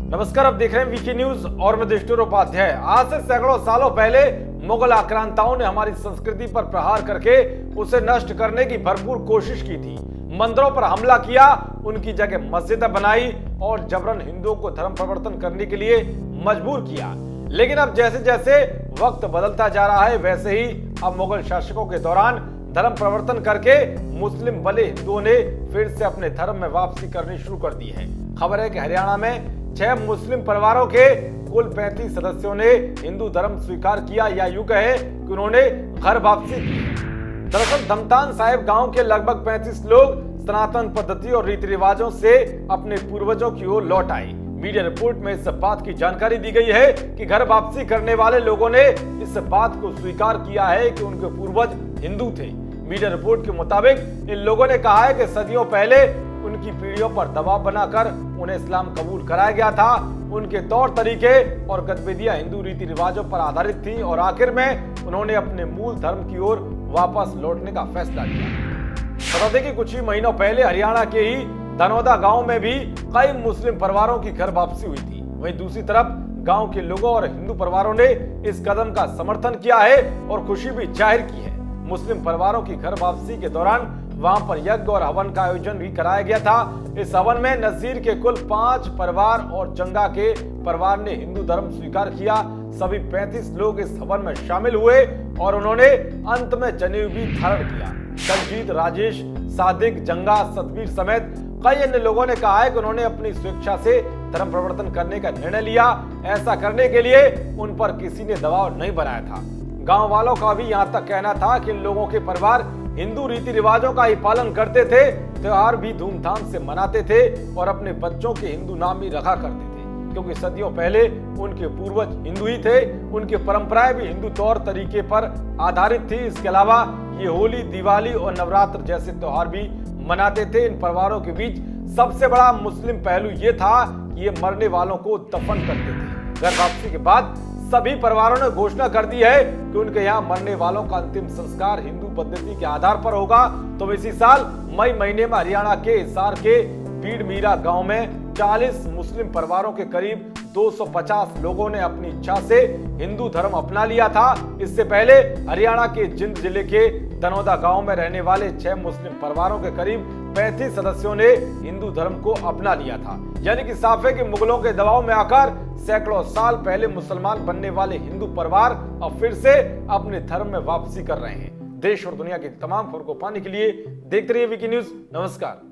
नमस्कार, आप देख रहे हैं वीके न्यूज और मैं देशटूर उपाध्याय। आज से सैकड़ों सालों पहले मुगल आक्रांताओं ने हमारी संस्कृति पर प्रहार करके उसे नष्ट करने की भरपूर कोशिश की थी। मंदिरों पर हमला किया, उनकी जगह मस्जिदें बनाई और जबरन हिंदुओं को धर्म परिवर्तन करने के लिए मजबूर किया। लेकिन अब जैसे जैसे वक्त बदलता जा रहा है, वैसे ही अब मुगल शासकों के दौरान धर्म परिवर्तन करके मुस्लिम बने हिंदुओं ने फिर से अपने धर्म में वापसी करनी शुरू कर दी है। खबर है कि हरियाणा में 6 मुस्लिम परिवारों के कुल 35 सदस्यों ने हिंदू धर्म स्वीकार किया, या यूं कहे कि उन्होंने घर वापसी की। दरअसल धमतान साहिब गांव के लगभग 35 लोग सनातन पद्धति और रीति रिवाजों से अपने पूर्वजों की ओर लौट आए। मीडिया रिपोर्ट में इस बात की जानकारी दी गई है कि घर वापसी करने वाले लोगों ने इस बात को स्वीकार किया है कि उनके पूर्वज हिंदू थे। मीडिया रिपोर्ट के मुताबिक इन लोगों ने कहा है कि सदियों पहले उनकी पीढ़ियों पर दबाव बनाकर उन्हें इस्लाम कबूल कराया गया था। उनके तौर तरीके और गतिविधियां हिंदू रीति रिवाजों पर आधारित थी और आखिर में उन्होंने अपने मूल धर्म की ओर वापस लौटने का फैसला किया। बता दें कि कुछ ही महीनों पहले हरियाणा के ही धनौदा गांव में भी कई मुस्लिम परिवारों की घर वापसी हुई थी। वहीं दूसरी तरफ गांव के लोगों और हिंदू परिवारों ने इस कदम का समर्थन किया है और खुशी भी जाहिर की है। मुस्लिम परिवारों की घर वापसी के दौरान वहां पर यज्ञ और हवन का आयोजन भी कराया गया था। इस हवन में नजीर के कुल 5 परिवार और जंगा के परिवार ने हिंदू धर्म स्वीकार किया। सभी 35 लोग इस हवन में शामिल हुए और उन्होंने अंत में जनेऊ भी धारण किया। संजीत, राजेश, सादिक, जंगा, सतबीर समेत कई अन्य लोगों ने कहा है कि उन्होंने अपनी स्वेच्छा से धर्म परिवर्तन करने का निर्णय लिया। ऐसा करने के लिए उन पर किसी ने दबाव नहीं बनाया था। गांव वालों का भी यहां तक कहना था कि इन लोगों के परिवार हिंदू रीति रिवाजों का ही पालन करते थे, त्योहार भी धूमधाम से मनाते थे और अपने बच्चों के हिंदू नाम भी रखा करते थे, क्योंकि सदियों पहले उनके पूर्वज हिंदू ही थे। उनकी परंपराएं भी हिंदू तौर तरीके पर आधारित थी। इसके अलावा ये होली, दिवाली और नवरात्र जैसे त्योहार भी मनाते थे। इन परिवारों के बीच सबसे बड़ा मुस्लिम पहलू ये था कि ये मरने वालों को दफन करते थे। घर वापसी के बाद सभी परिवारों ने घोषणा कर दी है कि उनके यहाँ मरने वालों का अंतिम संस्कार हिंदू पद्धति के आधार पर होगा। तो इसी साल मई महीने में हरियाणा के हिसार के बीड़ मीरा गांव में 40 मुस्लिम परिवारों के करीब 250 लोगों ने अपनी इच्छा से हिंदू धर्म अपना लिया था। इससे पहले हरियाणा के जिंद जिले के धनौदा गांव में रहने वाले 6 मुस्लिम परिवारों के करीब 35 सदस्यों ने हिंदू धर्म को अपना लिया था। यानी कि साफ है कि मुगलों के दबाव में आकर सैकड़ों साल पहले मुसलमान बनने वाले हिंदू परिवार अब फिर से अपने धर्म में वापसी कर रहे हैं। देश और दुनिया की तमाम खबरों को पाने के लिए देखते रहिए वीके न्यूज। नमस्कार।